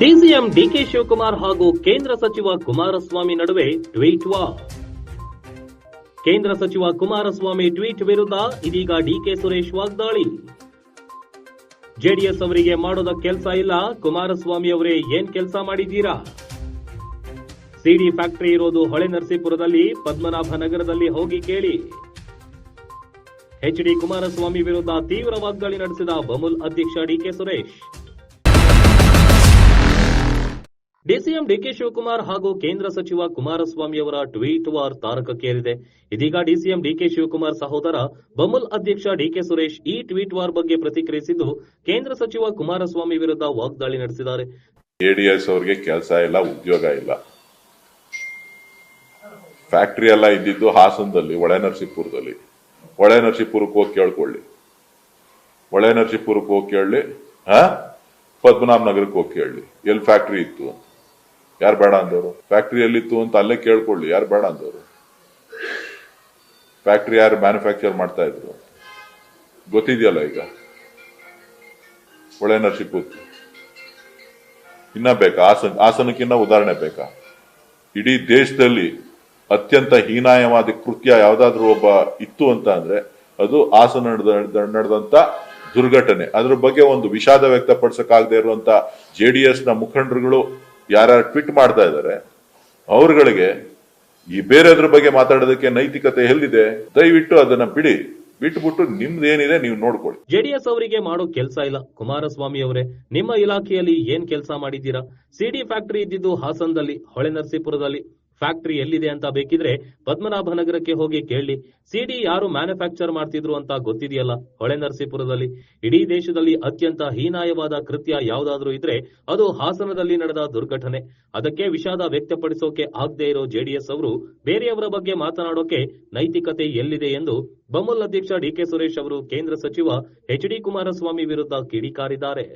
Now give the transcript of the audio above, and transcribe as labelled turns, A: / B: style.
A: DCM D K Shivakumar ಹಾಗೂ ಕೇಂದ್ರ ಸಚಿವ ಕುಮಾರಸ್ವಾಮಿ ನಡುವೆ ಟ್ವೀಟ್ ವಾರ್. ಕೇಂದ್ರ ಸಚಿವ ಕುಮಾರಸ್ವಾಮಿ ಟ್ವೀಟ್ ವಿರುದ್ಧ ಇದೀಗ ಡಿಕೆ ಸುರೇಶ್ ವಾಗ್ದಾಳಿ. ಜೆಡಿಎಸ್ ಅವರಿಗೆ ಮಾಡೋದ ಕೆಲಸ ಇಲ್ಲ, ಕುಮಾರಸ್ವಾಮಿ ಅವರೇ ಏನ್ ಕೆಲಸ ಮಾಡಿದ್ದೀರಾ? ಸಿಡಿ ಫ್ಯಾಕ್ಟರಿ ಇರೋದು ಹೊಳೆನರಸೀಪುರದಲ್ಲಿ, ಪದ್ಮನಾಭನಗರದಲ್ಲಿ ಹೋಗಿ ಕೇಳಿ. ಎಚ್ಡಿ ಕುಮಾರಸ್ವಾಮಿ ವಿರುದ್ಧ ತೀವ್ರ ವಾಗ್ದಾಳಿ ನಡೆಸಿದ ಬಮೂಲ್ ಅಧ್ಯಕ್ಷ ಡಿಕೆ ಸುರೇಶ್. ಡಿಸಿಎಂ ಡಿಕೆ ಶಿವಕುಮಾರ್ ಹಾಗೂ ಕೇಂದ್ರ ಸಚಿವ ಕುಮಾರಸ್ವಾಮಿ ಅವರ ಟ್ವೀಟ್ ವಾರ್ ತಾರಕಕ್ಕೇರಿದೆ. ಇದೀಗ ಡಿಸಿಎಂ ಡಿಕೆ ಶಿವಕುಮಾರ್ ಸಹೋದರ ಬಮೂಲ್ ಅಧ್ಯಕ್ಷ ಡಿಕೆ ಸುರೇಶ್ ಈ ಟ್ವೀಟ್ ವಾರ್ ಬಗ್ಗೆ ಪ್ರತಿಕ್ರಿಯಿಸಿದ್ದು, ಕೇಂದ್ರ ಸಚಿವ ಕುಮಾರಸ್ವಾಮಿ ವಿರುದ್ಧ ವಾಗ್ದಾಳಿ ನಡೆಸಿದ್ದಾರೆ.
B: ಜೆಡಿಎಸ್ ಅವರಿಗೆ ಕೆಲಸ ಇಲ್ಲ, ಉದ್ಯೋಗ ಇಲ್ಲ. ಫ್ಯಾಕ್ಟರಿ ಎಲ್ಲ ಇದ್ದಿದ್ದು ಹಾಸನದಲ್ಲಿ, ಹೊಳೆನರಸೀಪುರದಲ್ಲಿ. ಹೊಳೆನರಸೀಪುರಕ್ಕೆ ಹೋಗಿ ಕೇಳ್ಕೊಳ್ಳಿ, ಹೊಳೆನರಸೀಪುರಕ್ಕೆ ಹೋಗಿ ಕೇಳಲಿ, ಪದ್ಮನಾಭ ನಗರಕ್ಕೆ ಹೋಗಿ ಕೇಳಲಿ ಎಲ್ಲಿ ಫ್ಯಾಕ್ಟರಿ ಇತ್ತು ಅಂತ. ಯಾರು ಬೇಡ ಅಂದವರು? ಫ್ಯಾಕ್ಟರಿ ಎಲ್ಲಿತ್ತು ಅಂತ ಅಲ್ಲೇ ಕೇಳ್ಕೊಳ್ಳಿ, ಯಾರು ಬೇಡ ಅಂದವರು? ಫ್ಯಾಕ್ಟರಿ ಯಾರು ಮ್ಯಾನುಫ್ಯಾಕ್ಚರ್ ಮಾಡ್ತಾ ಇದ್ರು ಗೊತ್ತಿದೆಯಲ್ಲ. ಈಗ ಹೊಳೆನರಸೀಪುರ ಇನ್ನ ಬೇಕಾ? ಹಾಸನಕ್ಕಿನ್ನ ಉದಾಹರಣೆ ಬೇಕಾ? ಇಡೀ ದೇಶದಲ್ಲಿ ಅತ್ಯಂತ ಹೀನಾಯವಾದ ಕೃತ್ಯ ಯಾವ್ದಾದ್ರು ಒಬ್ಬ ಇತ್ತು ಅಂತ ಅಂದ್ರೆ ಅದು ಹಾಸನ ನಡೆದಂತ ದುರ್ಘಟನೆ. ಅದ್ರ ಬಗ್ಗೆ ಒಂದು ವಿಷಾದ ವ್ಯಕ್ತಪಡಿಸಕ್ಕಾಗದೆ ಇರುವಂತ ಜೆಡಿಎಸ್ ನ ಮುಖಂಡರುಗಳು ಯಾರ್ಯಾರು ಟ್ವೀಟ್ ಮಾಡ್ತಾ ಇದ್ದಾರೆ, ಅವ್ರಗಳಿಗೆ ಈ ಬೇರೆದ್ರ ಬಗ್ಗೆ ಮಾತಾಡೋದಕ್ಕೆ ನೈತಿಕತೆ ಎಲ್ಲಿದೆ? ದಯವಿಟ್ಟು ಅದನ್ನ ಬಿಟ್ಬಿಟ್ಟು ನಿಮ್ದೇನಿದೆ ನೀವು ನೋಡ್ಕೊಳ್ಳಿ.
A: ಜೆಡಿಎಸ್ ಅವರಿಗೆ ಮಾಡೋ ಕೆಲಸ ಇಲ್ಲ, ಕುಮಾರಸ್ವಾಮಿ ಅವರೇ ನಿಮ್ಮ ಇಲಾಖೆಯಲ್ಲಿ ಏನ್ ಕೆಲಸ ಮಾಡಿದ್ದೀರಾ? ಸಿಡಿ ಫ್ಯಾಕ್ಟರಿ ಇದ್ದಿದ್ದು ಹಾಸನದಲ್ಲಿ, ಹೊಳೆನರಸೀಪುರದಲ್ಲಿ. ಫ್ಯಾಕ್ಟರಿ ಎಲ್ಲಿದೆ ಅಂತ ಬೇಕಿದ್ರೆ ಪದ್ಮನಾಭನಗರಕ್ಕೆ ಹೋಗಿ ಕೇಳಿ. ಸಿಡಿ ಯಾರು ಮ್ಯಾನುಫ್ಯಾಕ್ಚರ್ ಮಾಡ್ತಿದ್ರು ಅಂತ ಗೊತ್ತಿದೆಯಲ್ಲ, ಹೊಳೆನರಸೀಪುರದಲ್ಲಿ. ಇಡೀ ದೇಶದಲ್ಲಿ ಅತ್ಯಂತ ಹೀನಾಯವಾದ ಕೃತ್ಯ ಯಾವ್ದಾದ್ರೂ ಇದ್ರೆ ಅದು ಹಾಸನದಲ್ಲಿ ನಡೆದ ದುರ್ಘಟನೆ. ಅದಕ್ಕೆ ವಿಷಾದ ವ್ಯಕ್ತಪಡಿಸೋಕೆ ಆಗದೆ ಇರೋ ಜೆಡಿಎಸ್ ಅವರು ಬೇರೆಯವರ ಬಗ್ಗೆ ಮಾತನಾಡೋಕೆ ನೈತಿಕತೆ ಎಲ್ಲಿದೆ ಎಂದು ಬಮೂಲ್ ಅಧ್ಯಕ್ಷ ಡಿಕೆ ಸುರೇಶ್ ಅವರು ಕೇಂದ್ರ ಸಚಿವ ಎಚ್ಡಿ ಕುಮಾರಸ್ವಾಮಿ ವಿರುದ್ಧ ಕಿಡಿಕಾರಿದ್ದಾರೆ.